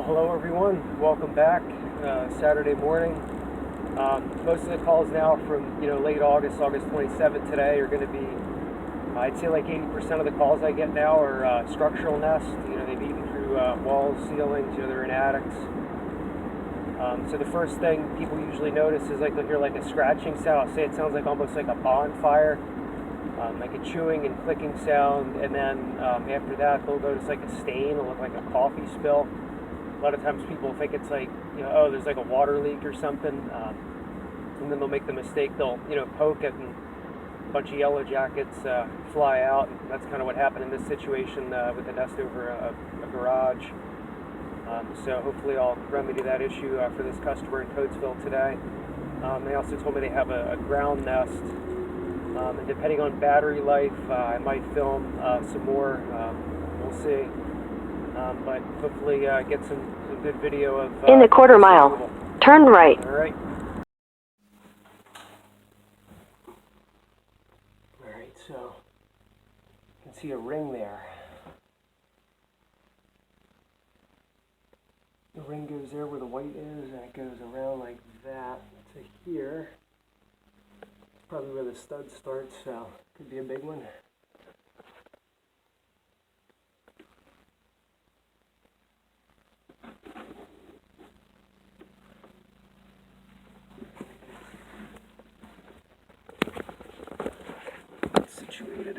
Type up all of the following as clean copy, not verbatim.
Hello everyone, welcome back. Saturday morning. Most of the calls now from late August 27th today are going to be, I'd say like 80% of the calls I get now are structural nests. They've eaten through walls, ceilings, they're in attics. So the first thing people usually notice is like they'll hear like a scratching sound. Say it sounds like almost like a bonfire, like a chewing and clicking sound, and then after that they'll notice like a stain. It'll look like a coffee spill. A lot of times people think it's like, oh, there's like a water leak or something, and then they'll make the mistake, they'll, poke it and a bunch of Yellowjackets fly out. And that's kind of what happened in this situation with the nest over a garage. So hopefully I'll remedy that issue for this customer in Coatesville today. They also told me they have a ground nest, and depending on battery life, I might film some more. We'll see. But hopefully get some good video of... in the quarter mile, turn right. Alright. Alright, so you can see a ring there. The ring goes there where the white is, and it goes around like that to here. It's probably where the stud starts, so could be a big one. Situated.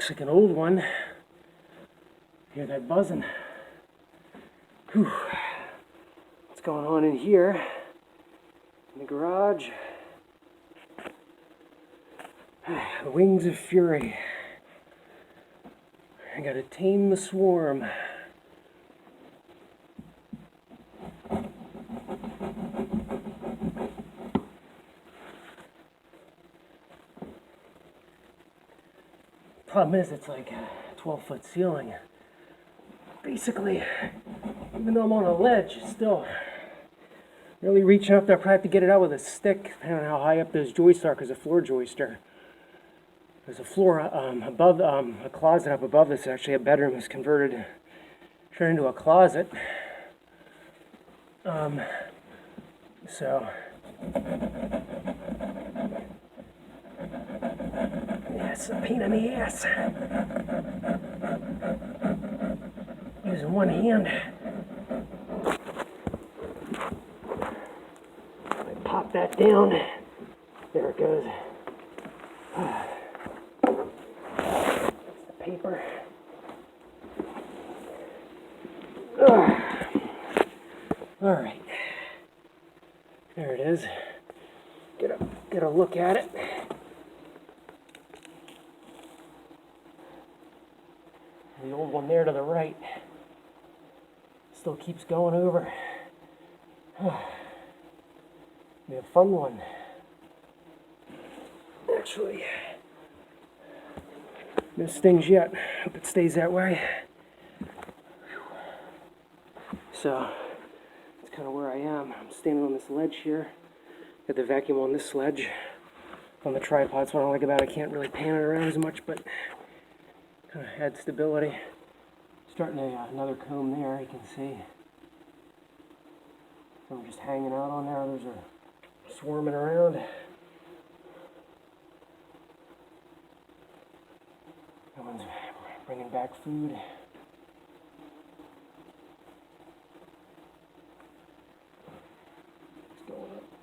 Looks like an old one. Hear that buzzing. Whew. What's going on in here? In the garage? The wings of fury. I gotta tame the swarm. Problem is, it's like a 12-foot ceiling. Basically, even though I'm on a ledge, still really reaching up there. I probably have to get it out with a stick, depending on how high up those joists are, because a floor joister. There's a floor above, a closet up above this. Actually, a bedroom is turned into a closet. So, yeah, it's a pain in the ass. Using one hand. I pop that down. There it goes. That's the paper. All right. There it is. Get a look at it. The old one there to the right still keeps going over. Be a fun one. Actually, no stings yet. Hope it stays that way. So, that's kind of where I am. I'm standing on this ledge here. Got the vacuum on this ledge. On the tripod, that's what I don't like about it. I can't really pan it around as much, but kind of add stability. Starting another comb there, you can see. I'm just hanging out on there. Others are swarming around. That one's bringing back food.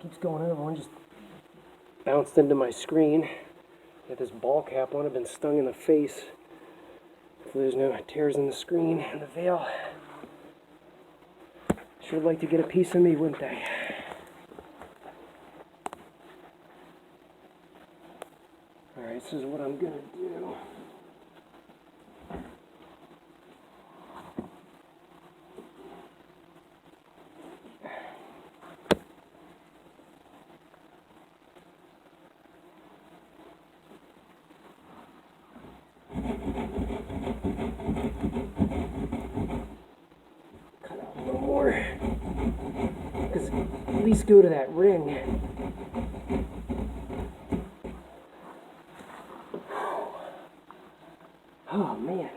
Keeps going over. One just bounced into my screen. Got this ball cap on. I've been stung in the face. Hopefully there's no tears in the screen and the veil. Sure like to get a piece of me, wouldn't they? Alright, this is what I'm gonna do. At least go to that ring. Oh man.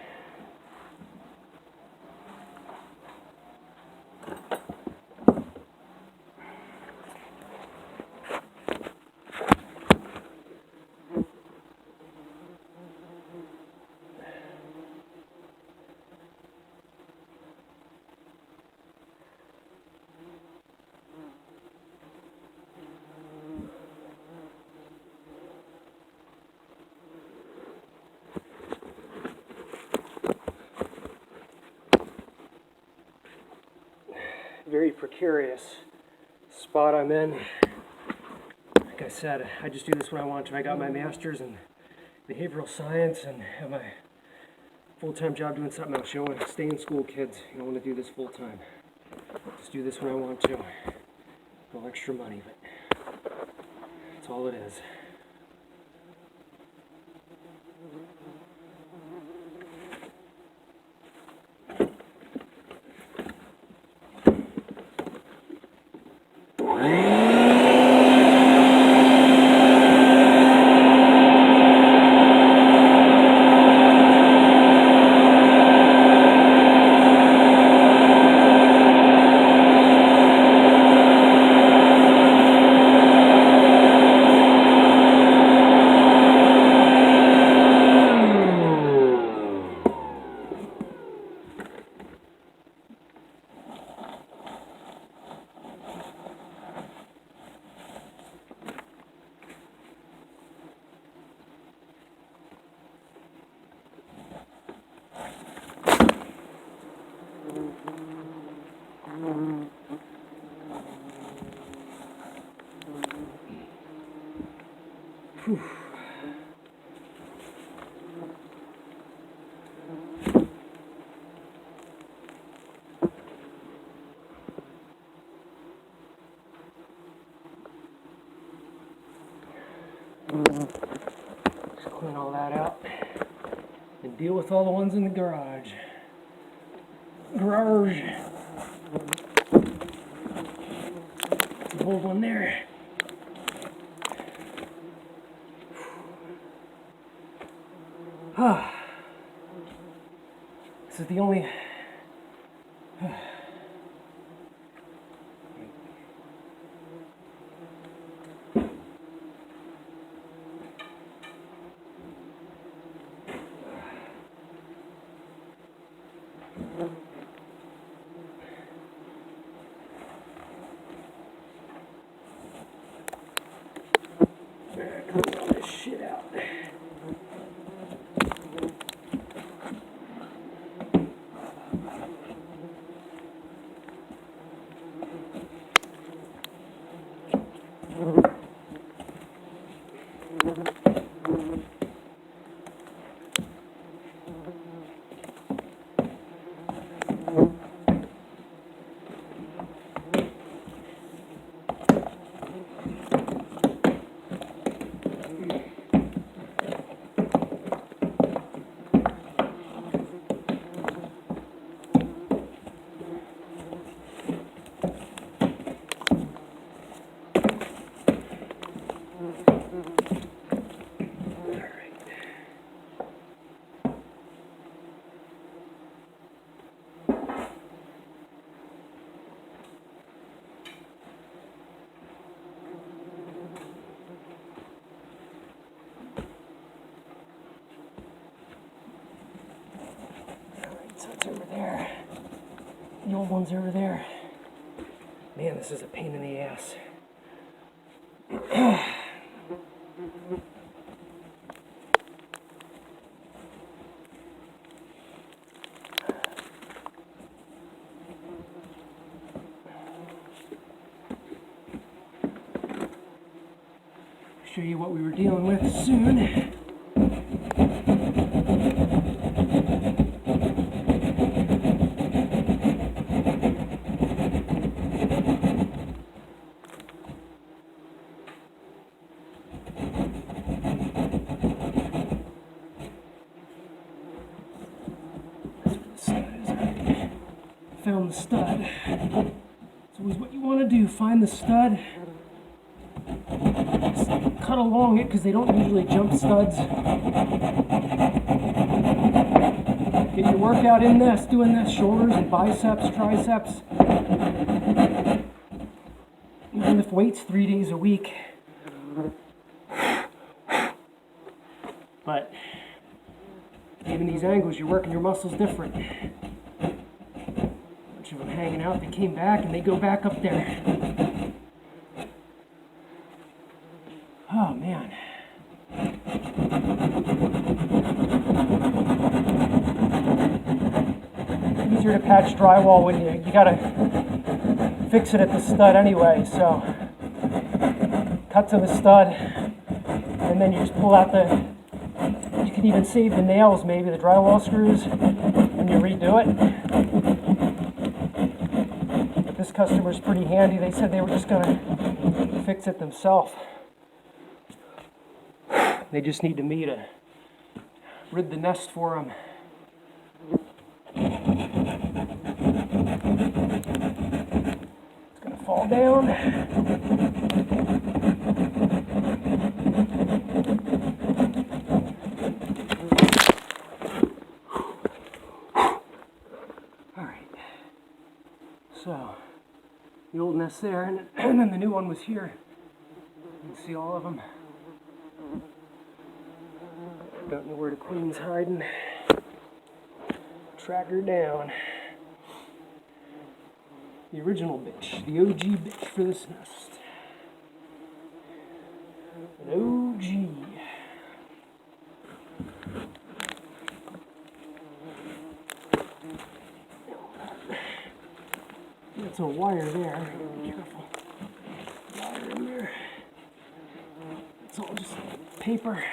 Very precarious spot I'm in. Like I said, I just do this when I want to. I got my master's in behavioral science and have my full-time job doing something else. You don't want to stay in school, kids. You don't want to do this full-time. Just do this when I want to. No extra money, but that's all it is. Whew. Just clean all that out and deal with all the ones in the garage. The old one there. This is the only clean all this shit out. So it's over there. The old one's over there. Man, this is a pain in the ass. Show you what we were dealing with soon. Found the stud. It's always what you want to do, find the stud. Just cut along it because they don't usually jump studs. Get your workout in this, doing this, shoulders and biceps, triceps. You lift weights 3 days a week. But even these angles, you're working your muscles different. Of them hanging out, they came back and they go back up there. Oh man. Easier to patch drywall when you gotta fix it at the stud anyway, so cut to the stud and then you just pull out you can even save the nails, maybe the drywall screws, when you redo it. This customer's pretty handy. They said they were just gonna fix it themselves. They just need me to rid the nest for them. It's gonna fall down. All right. So. The old nest there, and then the new one was here. You can see all of them. Don't know where the queen's hiding. Track her down. The original bitch, the OG bitch for this nest. An OG. It's a wire there. Be careful. Wire in there. It's all just paper.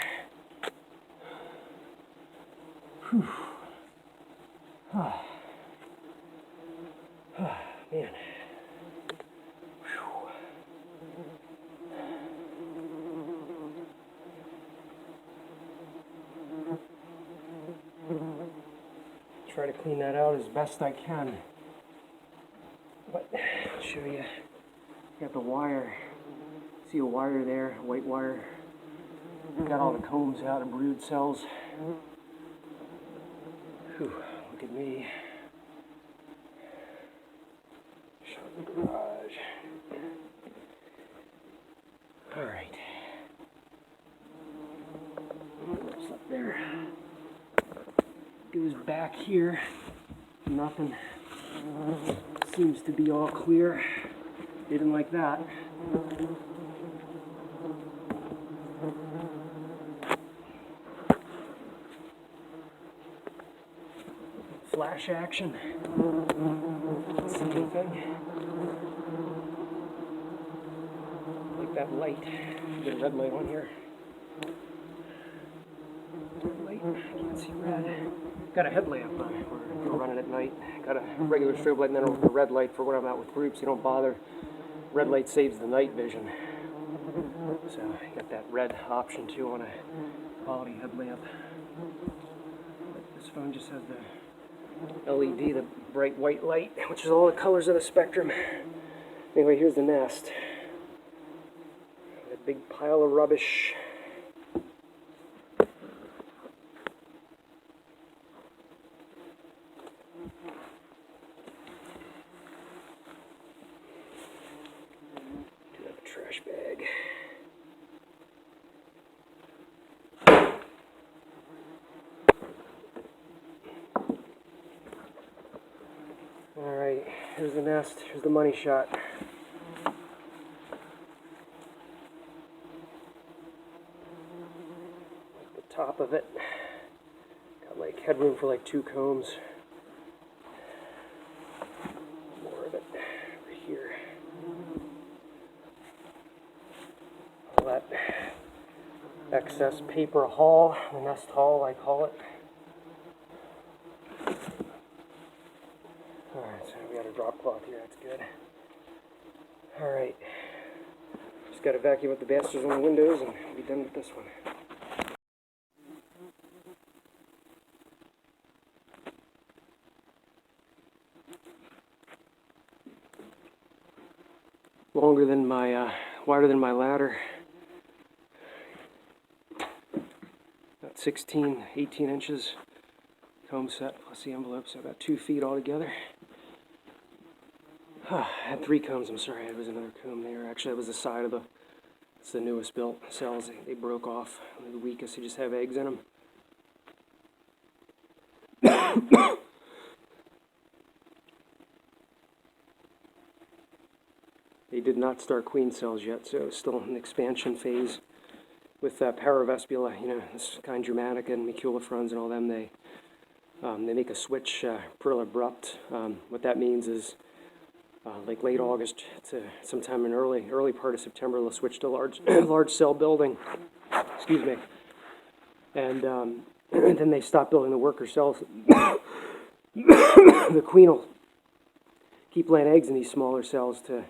Whew. Ah. Ah, man. Whew. Try to clean that out as best I can. But I'll show you. Got the wire. See a wire there, a white wire. Got all the combs out of brood cells. Whew, look at me. Show the garage. Alright. What's up there? Goes back here. Nothing. Seems to be all clear. Didn't like that. Flash action. Can't see anything. Like that light. Get a red light on here. Red light. Can't see red. Got a headlamp. We're running at night. Got a regular strobe light and then a red light for when I'm out with groups. You don't bother. Red light saves the night vision. So you got that red option too on a quality headlamp. But this phone just has the LED, the bright white light, which is all the colors of the spectrum. Anyway, here's the nest. A big pile of rubbish. Do have a trash bag. Alright, here's the nest, here's the money shot. The top of it. Got like headroom for like 2 combs. More of it over here. All that excess paper haul, the nest haul I call it. Alright, so we got a drop cloth here, that's good. Alright. Just gotta vacuum up the bastards on the windows and be done with this one. Longer than my, wider than my ladder. About 16, 18 inches. Comb set plus the envelope, so about 2 feet altogether. I had 3 combs, I'm sorry, there was another comb there. Actually, that was the side of it's the newest built cells. They broke off. They're the weakest, they just have eggs in them. They did not start queen cells yet, so it's still in the expansion phase. With paravespula, you know, this kind Germanica and maculifrons and all them, they make a switch pretty abrupt. What that means is, like late August to sometime in early part of September, they'll switch to large cell building. Excuse me. And then they stop building the worker cells. The queen will keep laying eggs in these smaller cells to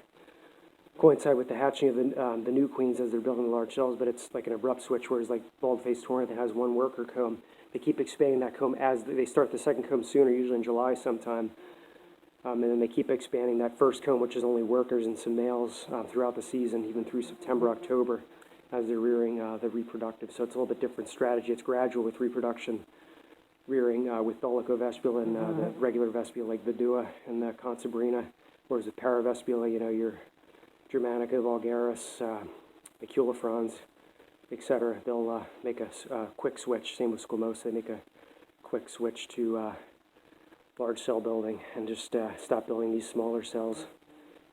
coincide with the hatching of the new queens as they're building the large cells, but it's like an abrupt switch, whereas like bald-faced torrent that has 1 worker comb, they keep expanding that comb as they start the second comb sooner, usually in July sometime, and then they keep expanding that first comb, which is only workers and some males throughout the season, even through September, October, as they're rearing the reproductive. So it's a little bit different strategy. It's gradual with reproduction, rearing with Dolichovespula and the regular vespula like Vidua and the Consabrina, whereas with paravespula, you know, your Germanica, vulgaris, maculifrons, etc. They'll make a quick switch. Same with squamosa, they make a quick switch to large cell building and just stop building these smaller cells.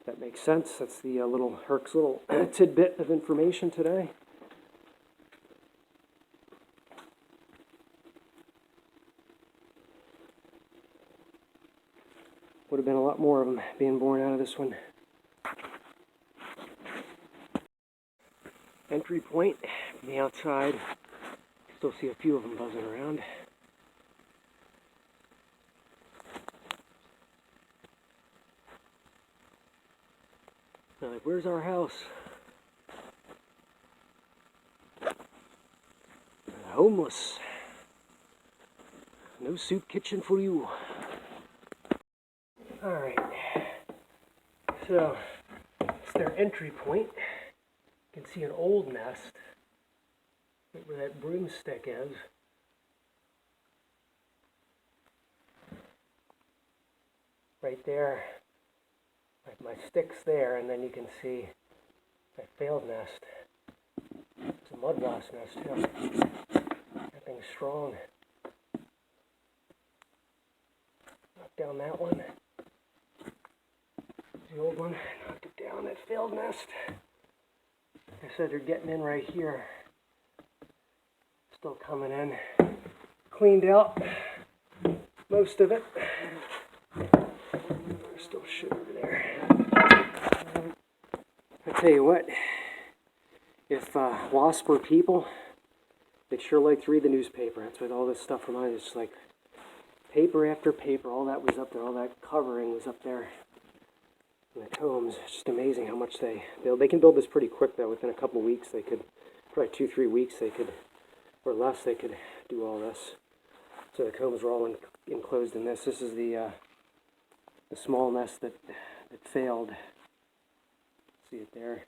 That makes sense. That's the little Herc's little tidbit of information today. Would have been a lot more of them being born out of this one. entry point from the outside. Still see a few of them buzzing around. They're like, where's our house? Homeless. No soup kitchen for you. Alright. So, it's their entry point. You can see an old nest. Right where that broomstick is. Right there. Like my stick's there, and then you can see that failed nest. It's a mud wasp nest too. That thing's strong. Knock down that one. The old one. Knocked it down, that failed nest. Like I said, they're getting in right here. Still coming in. Cleaned out most of it. There's still shit over there. I tell you what, if wasps were people, they'd sure like to read the newspaper. That's what all this stuff reminds us. Like paper after paper, all that was up there, all that covering was up there. And the combs, it's just amazing how much they build. They can build this pretty quick though. Within a couple weeks, they could, probably 2-3 weeks, they could, or less, they could do all this. So the combs were all enclosed in this. This is the small nest that failed. See it there?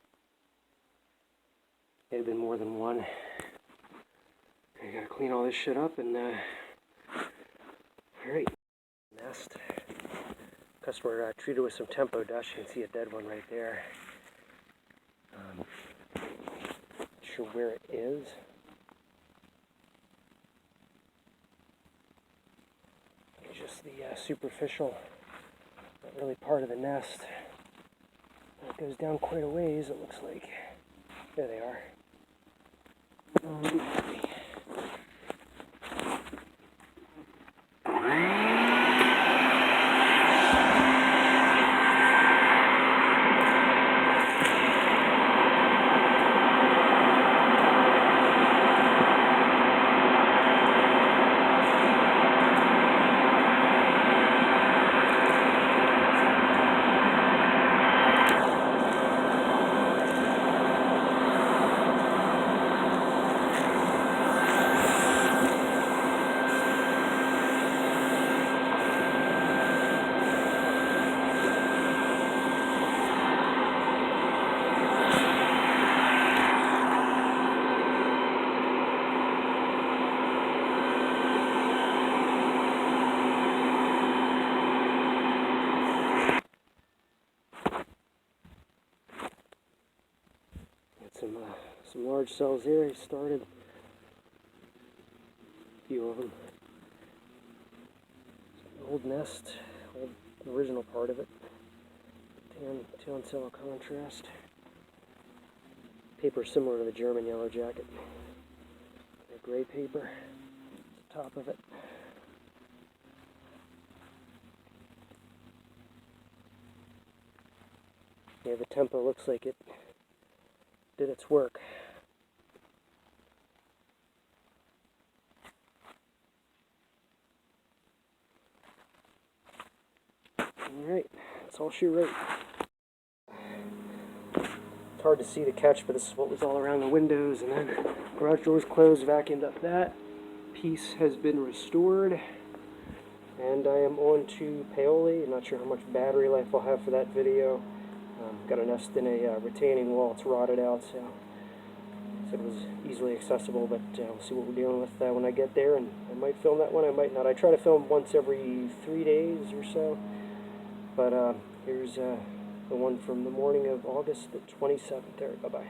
It had been more than one. I gotta clean all this shit up and alright. Nest. Customer treated with some tempo dust. You can see a dead one right there. Not sure where it is. It's just the superficial, not really part of the nest. It goes down quite a ways, it looks like. There they are. Some large cells here. He started a few of them. Old nest, old original part of it. Tan cell contrast. Paper similar to the German Yellowjacket. A gray paper at the top of it. Yeah, the tempo looks like it did its work. Alright, that's all she wrote. It's hard to see the catch, but this is what was all around the windows, and then garage doors closed, vacuumed up that. Piece has been restored, and I am on to Paoli. I'm not sure how much battery life I'll have for that video. Got a nest in a retaining wall. It's rotted out, so it was easily accessible, but we'll see what we're dealing with when I get there, and I might film that one, I might not. I try to film once every 3 days or so, but here's the one from the morning of August the 27th. Bye-bye.